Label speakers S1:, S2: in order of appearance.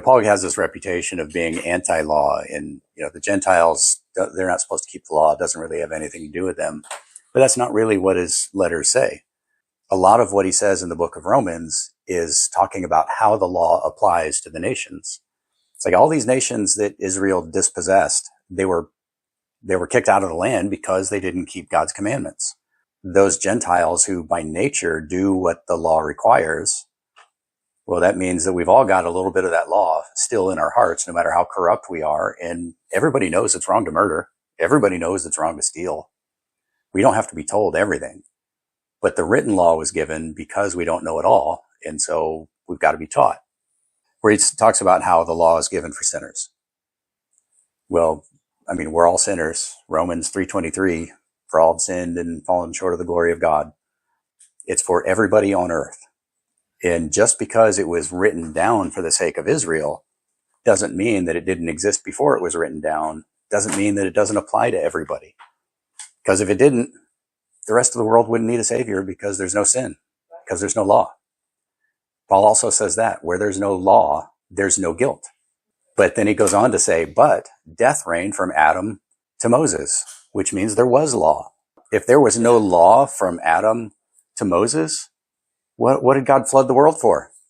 S1: Paul has this reputation of being anti-law, and, the Gentiles, they're not supposed to keep the law. It doesn't really have anything to do with them. But that's not really what his letters say. A lot of what he says in the book of Romans is talking about how the law applies to the nations. It's like all these nations that Israel dispossessed, they were kicked out of the land because they didn't keep God's commandments. Those Gentiles who by nature do what the law requires, well, that means that we've all got a little bit of that law still in our hearts, no matter how corrupt we are. And everybody knows it's wrong to murder. Everybody knows it's wrong to steal. We don't have to be told everything. But the written law was given because we don't know it all. And so we've got to be taught. Where he talks about how the law is given for sinners. Well, we're all sinners. Romans 3:23, for all have sinned and fallen short of the glory of God. It's for everybody on earth. And just because it was written down for the sake of Israel doesn't mean that it didn't exist before it was written down. Doesn't mean that it doesn't apply to everybody. Because if it didn't, the rest of the world wouldn't need a savior because there's no sin, because there's no law. Paul also says that where there's no law, there's no guilt. But then he goes on to say, but death reigned from Adam to Moses, which means there was law. If there was no law from Adam to Moses, what did God flood the world for?